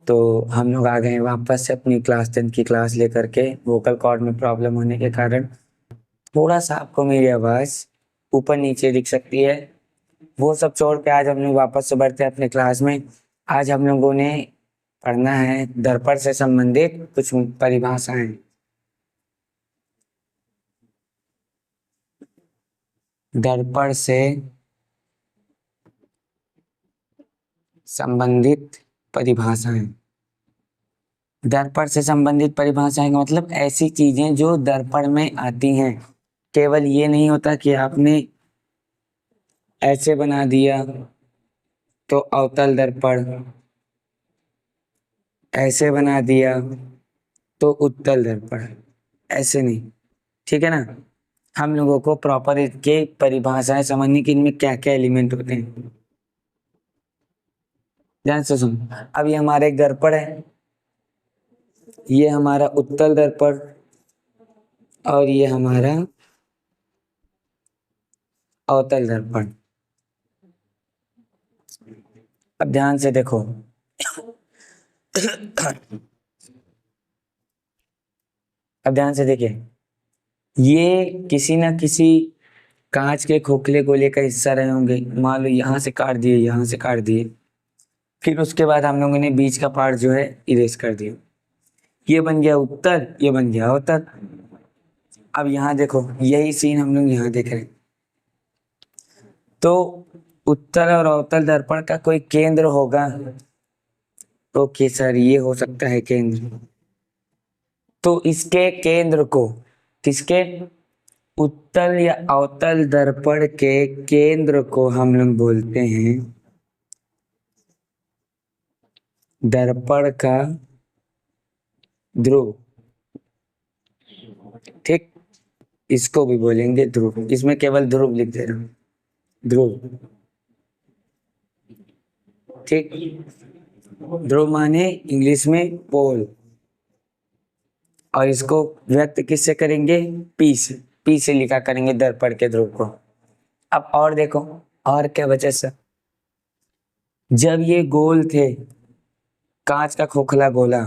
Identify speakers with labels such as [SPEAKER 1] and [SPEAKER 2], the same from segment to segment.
[SPEAKER 1] तो हम लोग आ गए हैं वापस से अपनी क्लास 10 की क्लास लेकर के। वोकल कॉर्ड में प्रॉब्लम होने के कारण थोड़ा सा आपको मेरी आवाज़ ऊपर नीचे दिख सकती है। वो सब छोड़ के आज हम लोग वापस से बढ़ते हैं अपने क्लास में। आज हम लोगों ने पढ़ना है दर्पण से संबंधित कुछ परिभाषाएं। दर्पण से संबंधित परिभाषाएं। दर्पण से संबंधित परिभाषाएं का मतलब ऐसी चीजें जो दर्पण में आती हैं। केवल ये नहीं होता कि आपने ऐसे बना दिया तो अवतल दर्पण, ऐसे बना दिया तो उत्तल दर्पण, ऐसे नहीं। ठीक है ना। हम लोगों को प्रॉपर इसके परिभाषाएं समझनी कि इनमें क्या क्या एलिमेंट होते हैं। ध्यान से सुन। अब ये हमारा एक दर्पण है, ये हमारा उत्तल दर्पण और ये हमारा अवतल दर्पण। अब ध्यान से देखो। अब ध्यान से देखिए, ये किसी ना किसी कांच के खोखले गोले का हिस्सा रहे होंगे। मान लो यहाँ से काट दिए, यहाँ से काट दिए, फिर उसके बाद हम लोगों ने बीच का पार्ट जो है इरेज कर दिया। ये बन गया उत्तल, ये बन गया अवतल। अब यहाँ देखो, यही सीन हम लोग यहाँ देख रहे हैं। तो उत्तल और अवतल दर्पण का कोई केंद्र होगा। ओके सर, ये हो सकता है केंद्र। तो इसके केंद्र को, किसके, उत्तल या अवतल दर्पण के केंद्र को हम लोग बोलते हैं दर्पण का ध्रुव। ठीक, इसको भी बोलेंगे ध्रुव। इसमें केवल ध्रुव लिख दे रहा हूं, ध्रुव। ठीक, ध्रुव माने इंग्लिश में पोल, और इसको व्यक्त किससे करेंगे, पी से। पी से लिखा करेंगे दर्पण के ध्रुव को। अब और देखो, और क्या बचा सर। जब ये गोल थे, कांच का खोखला गोला,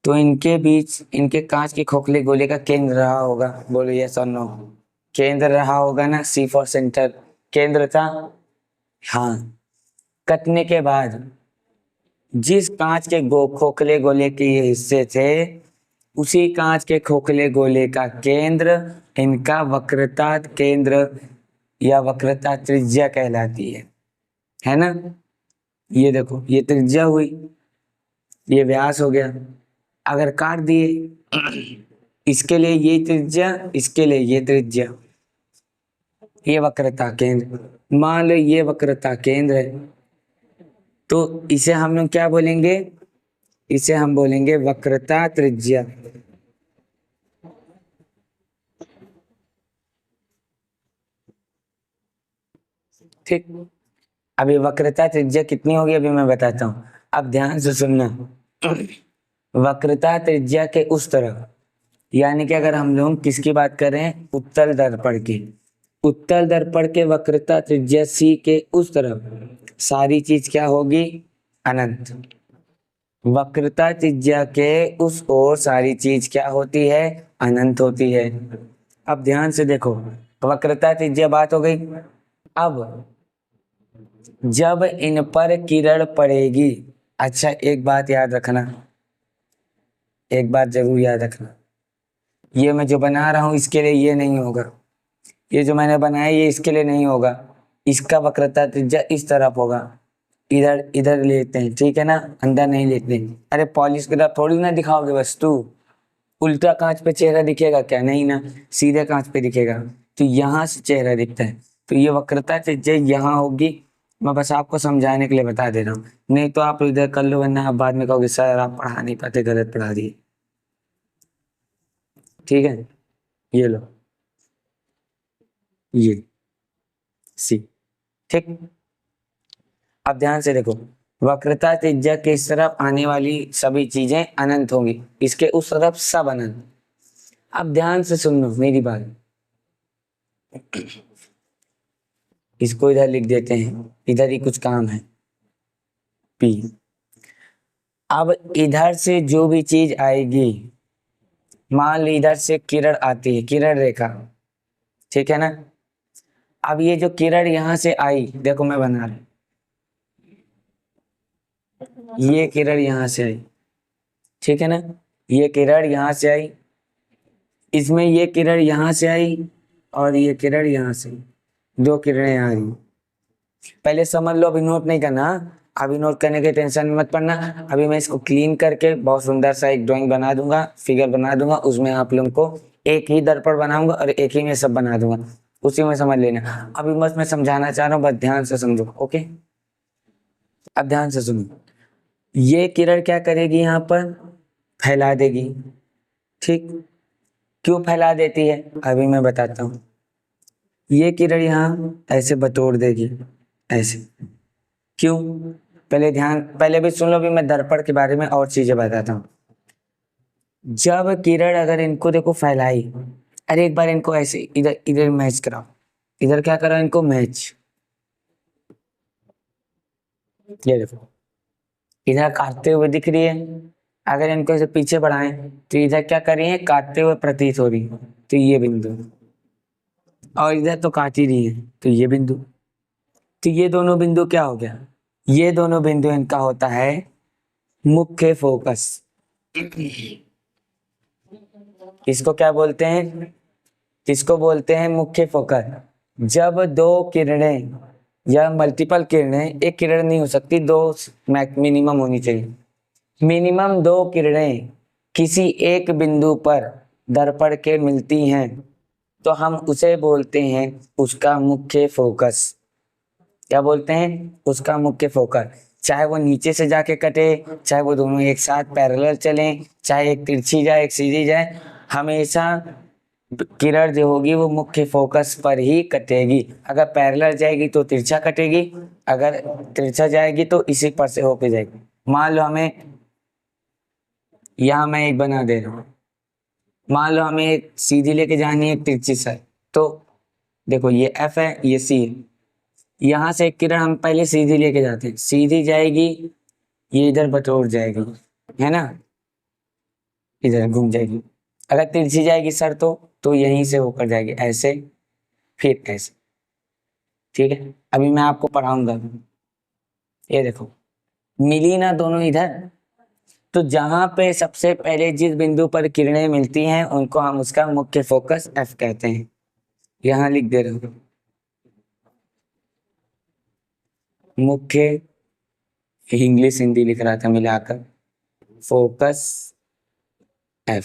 [SPEAKER 1] तो इनके बीच, इनके कांच के खोखले गोले का केंद्र रहा होगा। बोलो यस और नो। केंद्र रहा होगा ना, सी फॉर सेंटर, केंद्र था। हाँ, कटने के बाद जिस कांच के खोखले गोले के ये हिस्से थे, उसी कांच के खोखले गोले का केंद्र इनका वक्रता केंद्र या वक्रता त्रिज्या कहलाती है ना। ये देखो, ये त्रिज्या हुई, ये व्यास हो गया। अगर काट दिए, इसके लिए ये त्रिज्या, इसके लिए ये त्रिज्या, ये वक्रता केंद्र। मान लो ये वक्रता केंद्र है, तो इसे हम लोग क्या बोलेंगे, इसे हम बोलेंगे वक्रता त्रिज्या। ठीक, अभी वक्रता त्रिज्या कितनी होगी अभी मैं बताता हूँ। अब ध्यान से सुनना। वक्रता त्रिज्या के उस तरफ, यानी कि अगर हम लोग किसकी बात कर रहे हैं, उत्तल दर्पण की, उत्तल दर्पण के वक्रता त्रिज्या सी के उस तरफ सारी चीज क्या होगी, अनंत। वक्रता त्रिज्या के उस ओर सारी चीज क्या होती है, अनंत होती है। अब ध्यान से देखो, वक्रता त्रिज्या बात हो गई। अब जब इन पर किरण पड़ेगी, अच्छा एक बात याद रखना, एक बात जरूर याद रखना, ये मैं जो बना रहा हूं इसके लिए ये नहीं होगा, ये जो मैंने बनाया ये इसके लिए नहीं होगा। इसका वक्रता त्रिज्या इस तरफ होगा, इधर इधर लेते हैं, ठीक है ना, अंदर नहीं लेते। अरे पॉलिश की तरफ थोड़ी ना दिखाओगे वस्तु, उल्टा कांच पे चेहरा दिखेगा क्या, नहीं ना, सीधे कांच पे दिखेगा। तो यहाँ से चेहरा दिखता है, तो ये वक्रता त्रिज्या यहाँ होगी। मैं बस आपको समझाने के लिए बता दे रहा हूँ, नहीं तो आप इधर कर लो, वरना आप बाद में कहोगे सर आप पढ़ा नहीं पाते, गलत पढ़ा दिए। ठीक है, ये लो, ये सी। ठीक, अब ध्यान से देखो, वक्रता त्रिज्या के इस तरफ आने वाली सभी चीजें अनंत होंगी, इसके उस तरफ सब अनंत। अब ध्यान से सुन लो मेरी बात, इसको इधर लिख देते हैं, इधर ही कुछ काम है, पी। अब इधर से जो भी चीज आएगी, मान लो इधर से किरण आती है, किरण रेखा, ठीक है ना। अब ये जो किरण यहां से आई, देखो मैं बना रहा हूं, ये किरण यहां से आई, ठीक है ना, ये किरण यहां से आई, इसमें ये किरण यहां से आई और ये किरण यहां से, दो किरणें आ रही। पहले समझ लो, अभी नोट नहीं करना, अभी नोट करने की टेंशन मत पड़ना। अभी मैं इसको क्लीन करके बहुत सुंदर सा एक ड्राइंग बना दूंगा, फिगर बना दूंगा, उसमें आप लोगों को एक ही दर्पण बनाऊंगा और एक ही में सब बना दूंगा, उसी में समझ लेना। अभी बस मैं समझाना चाह रहा हूँ, बस ध्यान से समझो। ओके, अब ध्यान से सुनो। ये किरण क्या करेगी, यहाँ पर फैला देगी, ठीक। क्यों फैला देती है, अभी मैं बताता हूँ। ये किरण यहाँ ऐसे बटोर देगी, ऐसे, क्यों, पहले भी सुन लो, भी मैं दर्पण के बारे में और चीजें बताता हूँ। जब किरण अगर इनको देखो फैलाई, अरे एक बार इनको ऐसे इधर इधर मैच कराओ, इधर क्या करो, इनको मैच, ये देखो इधर काटते हुए दिख रही है, अगर इनको ऐसे पीछे बढ़ाएं तो इधर क्या कर रही है, काटते हुए प्रतीत हो रही है, तो ये बिंदु, और इधर तो काट ही रही है, तो ये बिंदु। तो ये दोनों बिंदु क्या हो गया, ये दोनों बिंदु इनका होता है मुख्य फोकस। इसको क्या बोलते हैं, इसको बोलते हैं मुख्य फोकस। जब दो किरणें या मल्टीपल किरणें, एक किरण नहीं हो सकती, दो मिनिमम होनी चाहिए, मिनिमम दो किरणें किसी एक बिंदु पर दर्पण के मिलती हैं, तो हम उसे बोलते हैं उसका मुख्य फोकस। क्या बोलते हैं, उसका मुख्य फोकस। चाहे वो नीचे से जाके कटे, चाहे वो दोनों एक साथ पैरेलल चलें, चाहे एक तिरछी जाए एक सीधी जाए, हमेशा किरण जो होगी वो मुख्य फोकस पर ही कटेगी। अगर पैरेलल जाएगी तो तिरछा कटेगी, अगर तिरछा जाएगी तो इसी पर से होके जाएगी। मान लो हमें, यहाँ मैं एक बना दे रहा हूँ, मान लो हमें एक सीधी लेके जानी है, एक तिरछी साइड, तो देखो ये F है, ये C है, यहाँ से एक किरण हम पहले सीधी लेके जाते हैं, सीधी जाएगी, ये इधर बटोर जाएगी, है ना, इधर घूम जाएगी। अगर तिरछी जाएगी सर तो यहीं से होकर जाएगी, ऐसे फिर ऐसे, ठीक है। अभी मैं आपको पढ़ाऊंगा, ये देखो मिली ना दोनों इधर, तो जहां पे सबसे पहले जिस बिंदु पर किरणें मिलती हैं उनको हम उसका मुख्य फोकस F कहते हैं। यहां लिख दे रहे हो, मुख्य, इंग्लिश हिंदी लिख रहा था मिलाकर, फोकस F,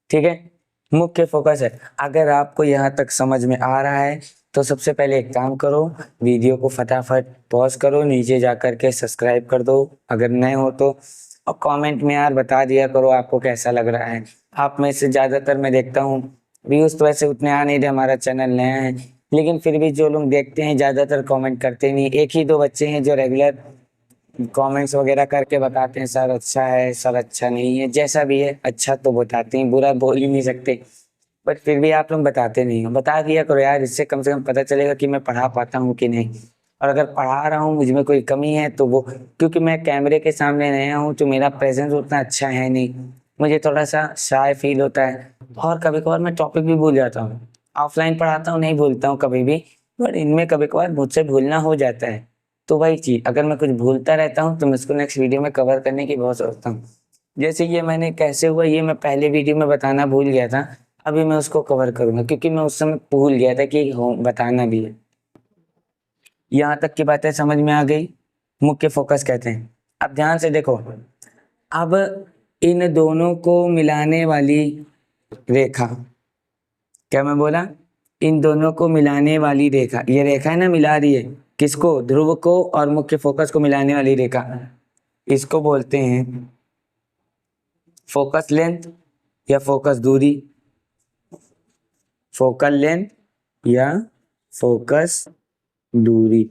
[SPEAKER 1] ठीक है, मुख्य फोकस है। अगर आपको यहाँ तक समझ में आ रहा है तो सबसे पहले एक काम करो, वीडियो को फटाफट पॉज करो, नीचे जा करके सब्सक्राइब कर दो अगर नए हो तो, और कमेंट में यार बता दिया करो आपको कैसा लग रहा है। आप में से ज़्यादातर मैं देखता हूँ व्यूज़ तो वैसे उतने आ नहीं रहे, हमारा चैनल नया है, लेकिन फिर भी जो लोग देखते हैं ज़्यादातर कमेंट करते नहीं, एक ही दो बच्चे हैं जो रेगुलर कमेंट्स वगैरह करके बताते हैं सर अच्छा है, सर अच्छा नहीं है, जैसा भी है अच्छा तो बताते हैं, बुरा बोल ही नहीं सकते, बट फिर भी आप लोग बताते नहीं हो। बता दिया करो यार, इससे कम से कम पता चलेगा कि मैं पढ़ा पाता हूँ कि नहीं, और अगर पढ़ा रहा हूँ मुझ में कोई कमी है तो वो, क्योंकि मैं कैमरे के सामने नया हूँ तो मेरा प्रेजेंस उतना अच्छा है नहीं, मुझे थोड़ा सा शाय फील होता है, और कभी कभार मैं टॉपिक भी भूल जाता हूँ। ऑफलाइन पढ़ाता हूँ नहीं भूलता हूँ कभी भी, बट इनमें कभी कभार मुझसे भूलना हो जाता है। तो वही चीज, अगर मैं कुछ भूलता रहता हूँ तो मैं इसको नेक्स्ट वीडियो में कवर करने की बहुत सोचता हूँ। जैसे ये मैंने कैसे हुआ, ये मैं पहले वीडियो में बताना भूल गया था, अभी मैं उसको कवर करूंगा क्योंकि मैं उस समय भूल गया था कि बताना भी है। यहाँ तक की बातें समझ में आ गई, मुख्य फोकस कहते हैं। अब ध्यान से देखो, अब इन दोनों को मिलाने वाली रेखा, क्या मैं बोला, इन दोनों को मिलाने वाली रेखा, ये रेखा है ना मिला रही है, किसको, ध्रुव को और मुख्य फोकस को मिलाने वाली रेखा, इसको बोलते हैं फोकस लेंथ या फोकस दूरी, फोकल लेंथ या फोकस दूरी,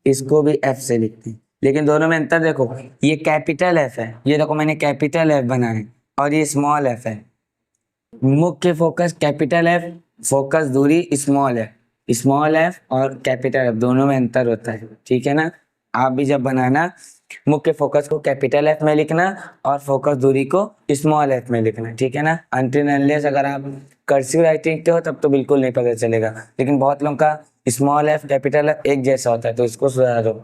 [SPEAKER 1] इसको भी F से लिखते हैं। लेकिन दोनों में अंतर देखो, ये कैपिटल F है, ये देखो मैंने कैपिटल F बना है, और ये स्मॉल f है। मुख्य फोकस कैपिटल F, फोकस दूरी स्मॉल f, स्मॉल f और कैपिटल F दोनों में अंतर होता है, ठीक है ना। आप भी जब बनाना मुख्य फोकस को कैपिटल एफ में लिखना और फोकस दूरी को स्मॉल एफ में लिखना, ठीक है ना। अनटिल अनलेस अगर आप कर्सिव राइटिंग के हो तब तो बिल्कुल नहीं पता चलेगा, लेकिन बहुत लोगों का स्मॉल एफ कैपिटल एफ एक जैसा होता है, तो इसको सुधारो।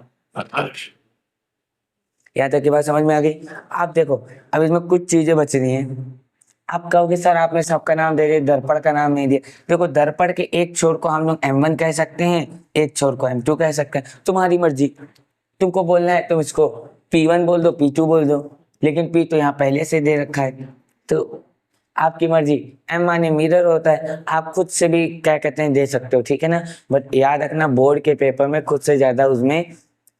[SPEAKER 1] यहाँ तक की बात समझ में आ गई। आप देखो अब इसमें कुछ चीजें बच रही हैं। आप कहोगे सर आपने सबका नाम दे दिया, दर्पण का नाम नहीं दिया। देखो दर्पण के एक छोर को हम लोग M1 कह सकते हैं, एक छोर को M2 कह सकते हैं, तुम्हारी मर्जी। तुमको बोलना है तुम इसको P1 बोल दो, P2 बोल दो, लेकिन P तो यहाँ पहले से दे रखा है, तो आपकी मर्जी। M माने मिरर होता है, आप खुद से भी क्या कहते हैं दे सकते हो, ठीक है ना। बट याद रखना बोर्ड के पेपर में खुद से ज्यादा उसमें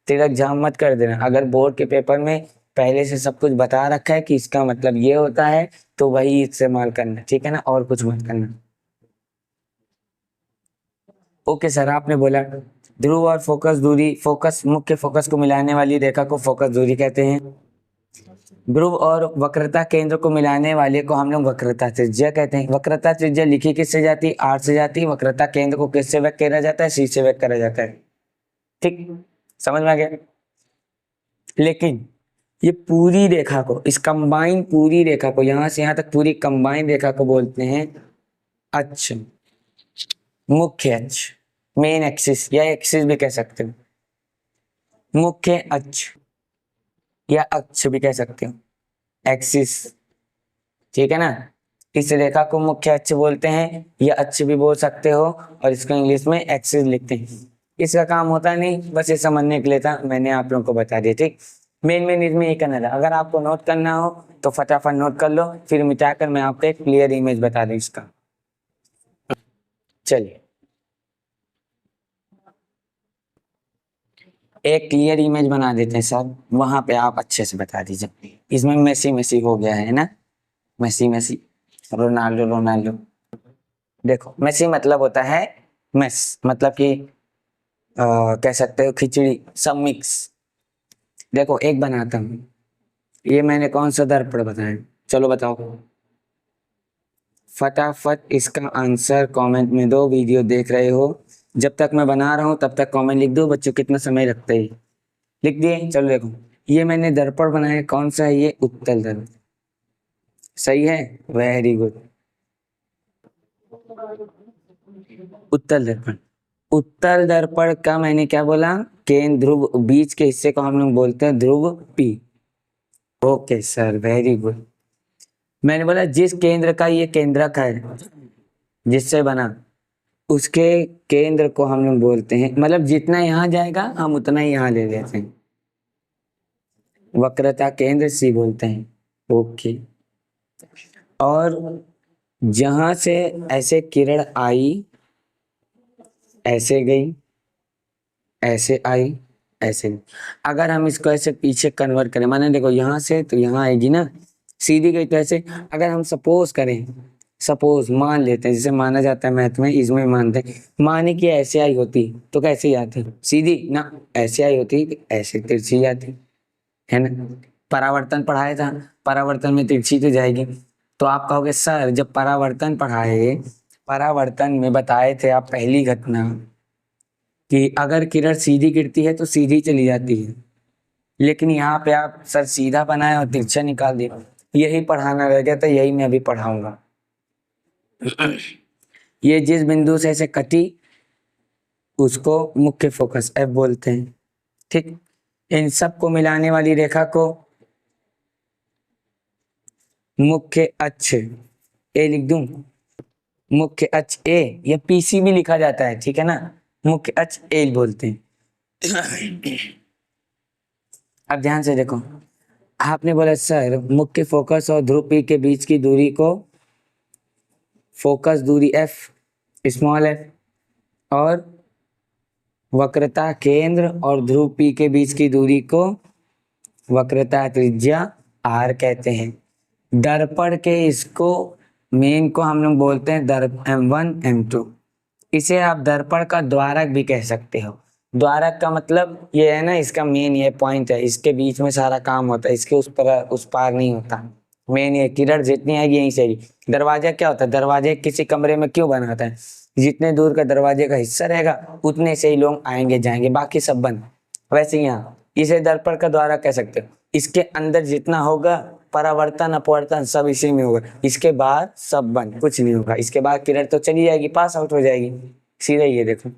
[SPEAKER 1] तिलक झाम मत कर देना। अगर बोर्ड के पेपर में पहले से सब कुछ बता रखा है कि इसका मतलब ये होता है तो वही इस्तेमाल करना, ठीक है ना, और कुछ मत करना। ओके सर, आपने बोला ध्रुव और फोकस दूरी, फोकस मुख्य फोकस को मिलाने वाली रेखा को फोकस दूरी कहते हैं। ध्रुव और वक्रता केंद्र को मिलाने वाले को हम लोग वक्रता त्रिज्या कहते हैं। वक्रता त्रिज्या लिखी किससे जाती है? R से जाती है। वक्रता केंद्र को किससे व्यक्त करा जाता है? C से व्यक्त करा जाता है। ठीक, समझ में आ गया। लेकिन ये पूरी रेखा को, इस कंबाइन पूरी रेखा को, यहां से यहां तक पूरी कंबाइन रेखा को बोलते हैं अक्ष, मुख्य अक्ष, मेन एक्सिस या एक्सिस भी कह सकते हो। मुख्य अक्ष या अक्ष भी कह सकते हो, एक्सिस, ठीक है ना। इस रेखा को मुख्य अक्ष बोलते हैं या अक्ष भी बोल सकते हो, और इसको इंग्लिश में एक्सिस लिखते हैं। इसका काम होता नहीं, बस ये समझने के लिए था, मैंने आप लोगों को बता दिया। ठीक, मेन इसमें ये करना था। अगर आपको नोट करना हो तो फटाफट नोट कर लो, फिर मिटाकर मैं आपको एक क्लियर इमेज बता दूं इसका। चलिए एक क्लियर इमेज बना देते हैं सर, वहां पे आप अच्छे से बता दीजिए। इसमें मेसी मेसी हो गया है ना, मेसी मेसी, रोनाल्डो रोनाल्डो। देखो मेसी मतलब होता है मेस, मतलब कि कह सकते हो खिचड़ी, सब मिक्स। देखो एक बनाता हूँ, ये मैंने कौन सा दर्पण बताया, चलो बताओ फटाफट इसका आंसर कमेंट में दो। वीडियो देख रहे हो, जब तक मैं बना रहा हूँ तब तक कमेंट लिख दो। बच्चों कितना समय लगता है, लिख दिए। चलो देखो ये मैंने दर्पण बनाया, कौन सा है ये? उत्तल दर्पण, सही है, वेरी गुड। उत्तल दर्पण, उत्तल दर्पण का मैंने क्या बोला? केंद्र ध्रुव, बीच के हिस्से को हम लोग बोलते हैं ध्रुव P। Okay sir, very good. मैंने बोला जिस केंद्र का ये केंद्रक है, जिससे बना, उसके केंद्र को हम लोग बोलते हैं, मतलब जितना यहाँ जाएगा हम उतना ही यहाँ ले लेते हैं, वक्रता केंद्र C बोलते हैं। ओके, और जहां से ऐसे किरण आई, ऐसे गई, ऐसे आई, ऐसे गई। अगर हम इसको ऐसे पीछे कन्वर्ट करें, माने देखो यहाँ से तो यहाँ आएगी ना, सीधी गई तो ऐसे। अगर हम सपोज करें, सपोज मान लेते हैं, जैसे माना जाता है मैथ में, इसमें मानते हैं, माने कि ऐसे आई होती तो कैसे जाती? सीधी ना, ऐसे आई होती तो ऐसे तिरछी जाती, है ना। परावर्तन पढ़ाया था, परावर्तन में तिरछी तो जाएगी। तो आप कहोगे सर जब परावर्तन पढ़ाए, परावर्तन में बताए थे आप पहली घटना कि अगर किरण सीधी गिरती है तो सीधी चली जाती है, लेकिन यहाँ पे आप सर सीधा बनाए और तिरछा निकाल दिया। यही पढ़ाना रह गया था, यही मैं अभी पढ़ाऊंगा। ये जिस बिंदु से ऐसे कटी उसको मुख्य फोकस F बोलते हैं। ठीक, इन सब को मिलाने वाली रेखा को मुख्य अक्ष A लिख दूं, मुख्य अक्ष A या PC भी लिखा जाता है, ठीक है ना, मुख्य अक्ष A बोलते हैं। अब ध्यान से देखो, आपने बोला सर मुख्य फोकस और ध्रुव P के बीच की दूरी को फोकस दूरी F, स्मॉल f, और वक्रता केंद्र और ध्रुव P के बीच की दूरी को वक्रता त्रिज्या R कहते हैं। दर्पण के इसको मेन को हम लोग बोलते हैं M1 M2। इसे आप दर्पण का द्वारक भी कह सकते हो। द्वारक का मतलब ये है ना, इसका मेन ये पॉइंट है, इसके बीच में सारा काम होता है, इसके उस पार नहीं होता। मेन ये किरण जितनी आएगी यहीं से आएगी। दरवाजा क्या होता है? दरवाजे किसी कमरे में क्यों बनाता है? जितने दूर का दरवाजे का हिस्सा रहेगा उतने से ही लोग आएंगे जाएंगे, बाकी सब बंद। वैसे यहाँ इसे दर्पण का द्वारा कह सकते हो। इसके अंदर जितना होगा परावर्तन अपवर्तन सब इसी में होगा, इसके बाद सब बंद, कुछ नहीं होगा। इसके बाद किरण तो चली जाएगी, पास आउट हो जाएगी, सीधा ये देखो।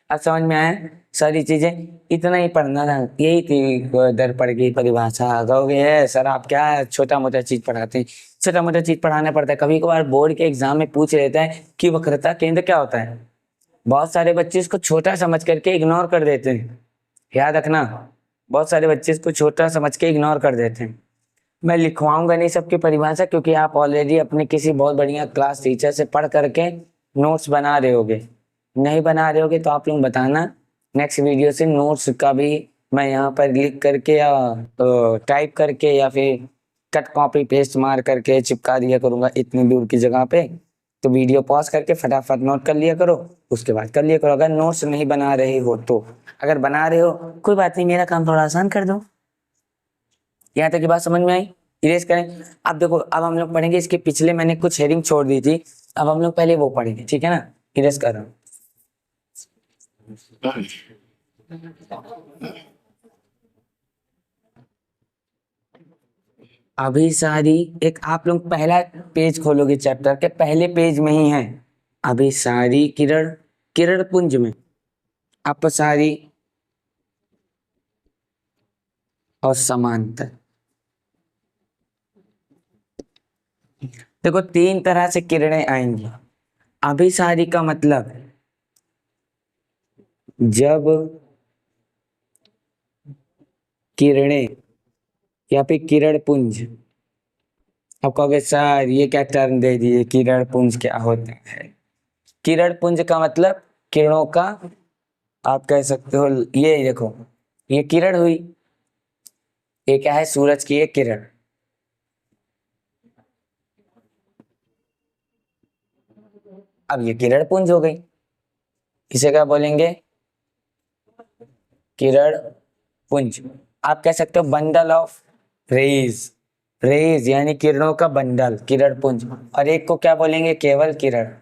[SPEAKER 1] अब समझ में आया सारी चीजें, इतना ही पढ़ना था, यही थी दर्पण की परिभाषा। कहोगे है सर आप क्या छोटा मोटा चीज पढ़ाते हैं? छोटा मोटा चीज पढ़ाना पड़ता है, कभी कभार बोर्ड के एग्जाम में पूछ लेता है कि वक्रता केंद्र क्या होता है। बहुत सारे बच्चे इसको छोटा समझ करके इग्नोर कर देते हैं, याद रखना, बहुत सारे बच्चे इसको छोटा समझ के इग्नोर कर देते हैं। मैं लिखवाऊंगा नहीं सबकी परिभाषा, क्योंकि आप ऑलरेडी अपने किसी बहुत बढ़िया क्लास टीचर से पढ़ करके नोट्स बना रहे होगे। नहीं बना रहे होगे तो आप लोग बताना, नेक्स्ट वीडियो से नोट्स का भी मैं यहाँ पर लिख करके या टाइप करके या फिर कट कॉपी पेस्ट मार करके चिपका दिया करूंगा इतनी दूर की जगह पे। तो वीडियो पॉज करके फटाफट नोट कर लिया करो, उसके बाद कर लिया करो। अगर नोट्स नहीं बना रहे हो तो, अगर बना रहे हो कोई बात नहीं, मेरा काम थोड़ा आसान कर दो। यहाँ तक की बात समझ में आई? इरेज करें। अब देखो, अब हम लोग पढ़ेंगे, इसके पिछले मैंने कुछ हेडिंग छोड़ दी थी, अब हम लोग पहले वो पढ़ेंगे, ठीक है ना? इरेज कर रहा हूँ। अभिसारी, एक आप लोग पहला पेज खोलोगे चैप्टर के पहले पेज में ही है, अभिसारी किरण, किरण पुंज में अपसारी और समांतर। देखो तीन तरह से किरणें आएंगी। अभिसारी का मतलब जब किरणें या फिर किरण पुंज, अब कहोगे सर ये क्या टर्म दे दिए, किरण पुंज क्या होता है? किरण पुंज का मतलब किरणों का, आप कह सकते हो, ये देखो ये किरण हुई, ये क्या है? सूरज की एक किरण। अब ये किरण पुंज हो गई, इसे क्या बोलेंगे? किरण पुंज। आप कह सकते हो बंडल ऑफ रेज, रेज यानी किरणों का बंडल, किरण पुंज। और एक को क्या बोलेंगे? केवल किरण,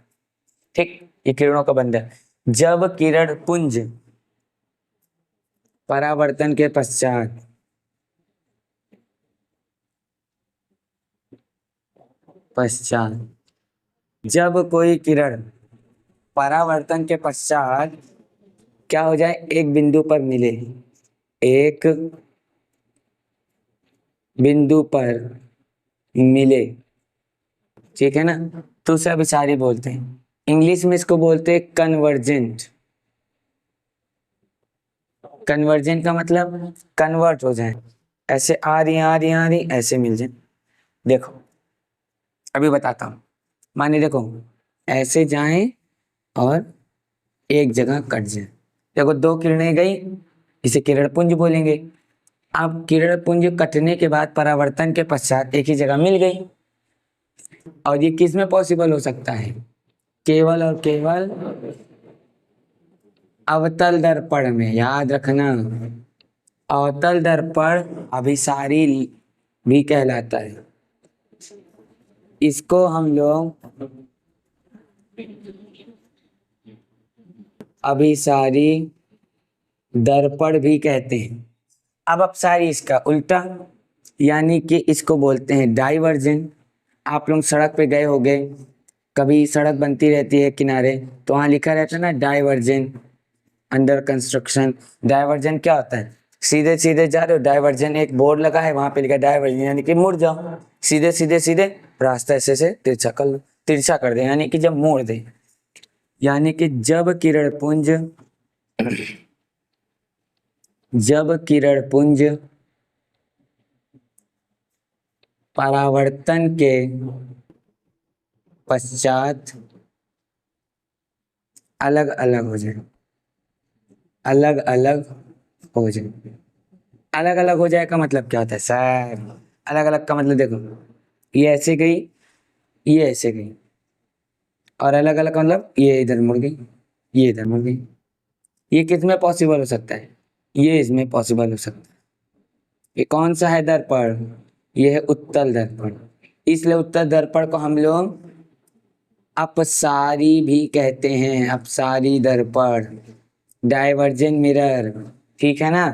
[SPEAKER 1] ठीक, ये किरणों का बंडल। जब किरण पुंज परावर्तन के पश्चात जब कोई किरण परावर्तन के पश्चात क्या हो जाए? एक बिंदु पर मिले, एक बिंदु पर मिले, ठीक है ना? तो उसे अभिसारी बोलते हैं। इंग्लिश में इसको बोलते हैं कन्वर्जेंट। कन्वर्जेंट का मतलब कन्वर्ट हो जाए, ऐसे आ रही आ रही आ रही, ऐसे मिल जाए। देखो अभी बताता हूँ, माने देखो ऐसे जाएं और एक जगह कट जाए। देखो दो किरणें गई, इसे किरण पुंज बोलेंगे। अब किरण पुंज कटने के बाद परावर्तन के पश्चात एक ही जगह मिल गई, और ये किस में पॉसिबल हो सकता है? केवल और केवल अवतल दर्पण में, याद रखना। अवतल दर्पण अभिसारी भी कहलाता है, इसको हम लोग अभिसारी दर्पण भी कहते हैं। अब अपसारी इसका उल्टा, यानी कि इसको बोलते हैं डाइवर्जेंट। आप लोग सड़क पे गए होंगे, कभी सड़क बनती रहती है किनारे, तो वहां लिखा रहता है ना डाइवर्जेंट, अंडर कंस्ट्रक्शन। डाइवर्जेंट क्या होता है? सीधे सीधे जा रहे हो, डाइवर्जेंट एक बोर्ड लगा है, वहां पे लिखा डाइवर्जेंट यानी कि मुड़ जाओ, सीधे सीधे सीधे रास्ता ऐसे से तिरछा कर लो, तिरछा कर दे यानी कि जब मोड़ दे। यानी कि जब किरण पुंज परावर्तन के पश्चात अलग अलग हो जाए, अलग अलग हो जाए। अलग अलग हो जाए का मतलब क्या होता है सर? अलग अलग का मतलब देखो, ये ऐसे गई, ये ऐसे गई, और अलग अलग का मतलब ये इधर मुड़ गई, ये इधर मुड़ गई। ये किस में पॉसिबल हो सकता है? ये इसमें पॉसिबल हो सकता है। ये कौन सा है दर्पण? ये है उत्तल दर्पण। इसलिए उत्तल दर्पण को हम लोग अपसारी भी कहते हैं, अपसारी दर्पण, डाइवर्जेंट मिरर। ठीक है ना।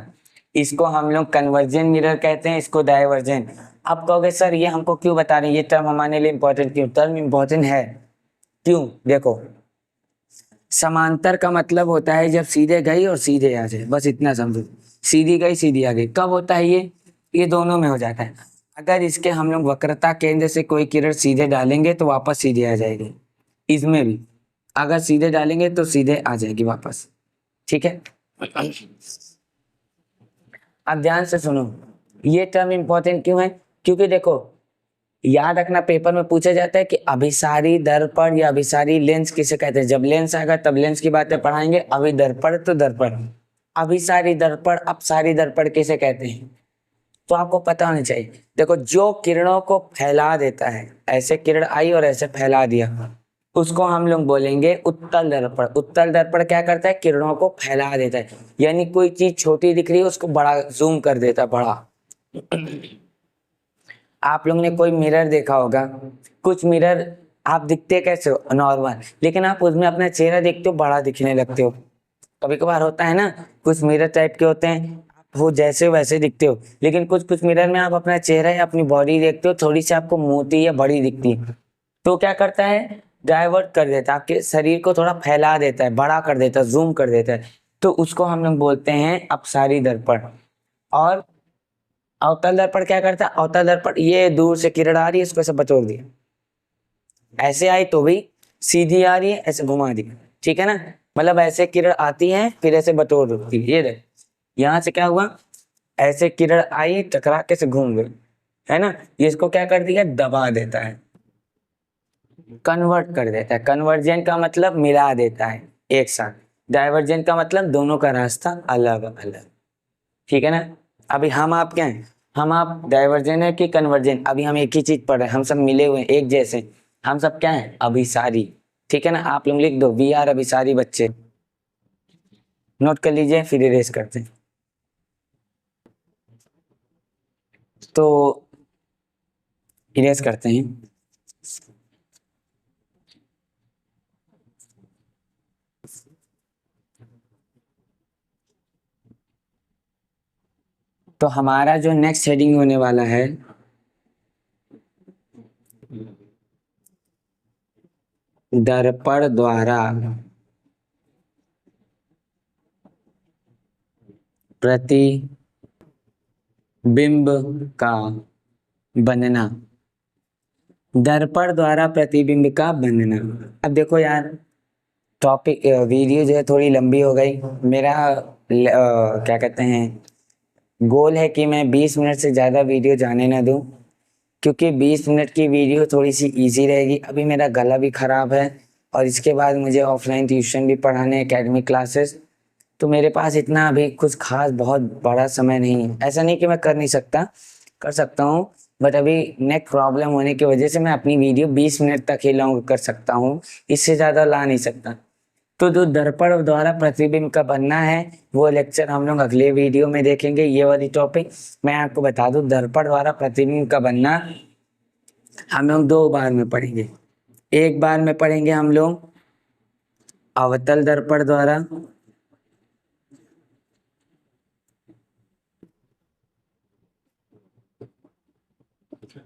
[SPEAKER 1] इसको हम लोग कन्वर्जन मिरर कहते हैं, इसको डायवर्जन। अब कहोगे सर ये हमको क्यों बता रहे हैं, ये टर्म हमारे लिए इंपॉर्टेंट क्यों? टर्म इंपॉर्टेंट है क्यों? देखो, समांतर का मतलब होता है जब सीधे गई और सीधे आ जाए, बस इतना समझो। सीधी गई सीधी आ गई, कब होता है ये दोनों में हो जाता है। अगर इसके हम लोग वक्रता केंद्र से कोई किरण सीधे डालेंगे तो वापस सीधे आ जाएगी, इसमें भी अगर सीधे डालेंगे तो सीधे आ जाएगी वापस। ठीक है, अब ध्यान से सुनो, ये टर्म इंपॉर्टेंट क्यों है? क्योंकि देखो, याद रखना पेपर में पूछा जाता है कि अभिसारी दर्पण या अभिसारी लेंस किसे कहते हैं। जब लेंस आएगा तब लेंस की बातें पढ़ाएंगे, अभी दर्पण तो दर्पण, अभिसारी दर्पण अपसारी दर्पण किसे कहते हैं, तो आपको पता होना चाहिए। देखो, जो किरणों को फैला देता है, ऐसे किरण आई और ऐसे फैला दिया, उसको हम लोग बोलेंगे उत्तल दर्पण। उत्तल दर्पण क्या करता है? किरणों को फैला देता है, यानी कोई चीज छोटी दिख रही है उसको बड़ा जूम कर देता है, बड़ा। आप लोग ने कोई मिरर देखा होगा, कुछ मिरर आप दिखते कैसे हो? नॉर्मल, लेकिन आप उसमें अपना चेहरा देखते हो बड़ा दिखने लगते हो। कभी कभार होता है ना, कुछ मिरर टाइप के होते हैं, आप वो जैसे वैसे दिखते हो, लेकिन कुछ कुछ मिरर में आप अपना चेहरा या अपनी बॉडी देखते हो, थोड़ी सी आपको मोटी या बड़ी दिखती है, तो क्या करता है? डाइवर्ट कर देता है, आपके शरीर को थोड़ा फैला देता है, बड़ा कर देता है, जूम कर देता है, तो उसको हम लोग बोलते हैं अपसारी दर्पण। और अवतल दर्पण क्या करता है? अवतल दर्पण, ये दूर से किरण आ रही है, इसको ऐसे बटोर दिया, ऐसे आई तो भी सीधी आ रही है, ऐसे घुमा दिया, ठीक है ना। मतलब ऐसे किरण आती है फिर ऐसे बटोर देती है, ये देख, यहाँ से क्या हुआ, ऐसे किरण आई टकरा के से घूम गई, है ना। ये इसको क्या कर दिया? दबा देता है, कन्वर्ट कर देता है। कन्वर्जन का मतलब मिला देता है एक साथ, डाइवर्जन का मतलब दोनों का रास्ता अलग अलग, ठीक है ना। अभी हम आप क्या हैं? हम आप डाइवर्जन है कि कन्वर्जन? अभी हम एक ही चीज पढ़ रहे हैं, हम सब मिले हुए हैं एक जैसे, हम सब क्या हैं? अभिसारी, ठीक है ना। आप लोग लिख दो वी आर अभिसारी बच्चे, नोट कर लीजिए, फिर इरेज करते हैं। तो इरेज करते हैं। तो हमारा जो नेक्स्ट हेडिंग होने वाला है, दर्पण द्वारा प्रतिबिंब का बनना, दर्पण द्वारा प्रतिबिंब का बनना। अब देखो यार, टॉपिक वीडियो जो है थोड़ी लंबी हो गई। मेरा क्या कहते हैं, गोल है कि मैं 20 मिनट से ज़्यादा वीडियो जाने ना दूं, क्योंकि 20 मिनट की वीडियो थोड़ी सी इजी रहेगी। अभी मेरा गला भी ख़राब है और इसके बाद मुझे ऑफलाइन ट्यूशन भी पढ़ाने, एकेडमिक क्लासेस, तो मेरे पास इतना अभी कुछ खास बहुत बड़ा समय नहीं है। ऐसा नहीं कि मैं कर नहीं सकता, कर सकता हूँ, बट अभी नेक प्रॉब्लम होने की वजह से मैं अपनी वीडियो 20 मिनट तक ही लॉन्ग कर सकता हूँ, इससे ज़्यादा ला नहीं सकता। तो जो दर्पण द्वारा प्रतिबिंब का बनना है वो लेक्चर हम लोग अगले वीडियो में देखेंगे। ये वाली टॉपिक मैं आपको बता दूं, दर्पण द्वारा प्रतिबिंब का बनना हम लोग 2 बार में पढ़ेंगे। एक बार में पढ़ेंगे हम लोग अवतल दर्पण द्वारा,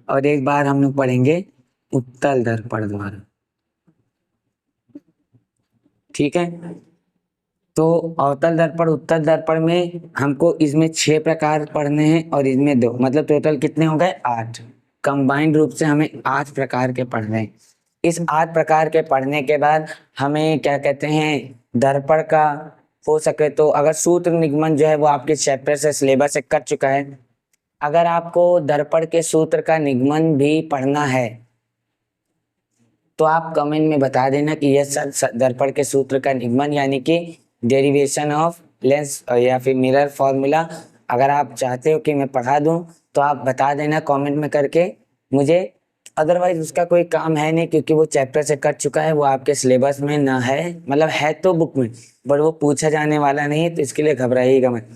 [SPEAKER 1] और एक बार हम लोग पढ़ेंगे उत्तल दर्पण द्वारा, ठीक है। तो अवतल दर्पण उत्तल दर्पण में हमको इसमें 6 प्रकार पढ़ने हैं और इसमें 2, मतलब टोटल कितने हो गए? 8। कंबाइंड रूप से हमें 8 प्रकार के पढ़ने हैं। इस 8 प्रकार के पढ़ने के बाद हमें क्या कहते हैं, दर्पण का हो सके तो अगर सूत्र निगमन जो है वो आपके चैप्टर से सिलेबस से कट चुका है, अगर आपको दर्पण के सूत्र का निगमन भी पढ़ना है तो आप कमेंट में बता देना कि यह सर दर्पण के सूत्र का निगमन यानी कि डेरिवेशन ऑफ लेंस या फिर मिरर फॉर्मूला अगर आप चाहते हो कि मैं पढ़ा दूं तो आप बता देना कमेंट में करके मुझे। अदरवाइज उसका कोई काम है नहीं, क्योंकि वो चैप्टर से कट चुका है, वो आपके सिलेबस में ना है, मतलब है तो बुक में बट वो पूछा जाने वाला नहीं है, तो इसके लिए घबराइएगा मत।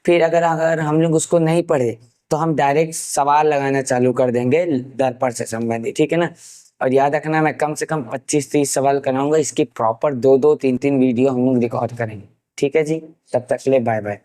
[SPEAKER 1] फिर अगर अगर हम लोग उसको नहीं पढ़े तो हम डायरेक्ट सवाल लगाना चालू कर देंगे दर्पण से संबंधित, ठीक है ना। और याद रखना, मैं कम से कम 25-30 सवाल कराऊंगा, इसकी प्रॉपर 2-2 3-3 वीडियो हम लोग रिकॉर्ड करेंगे, ठीक है जी। तब तक के लिए बाय बाय।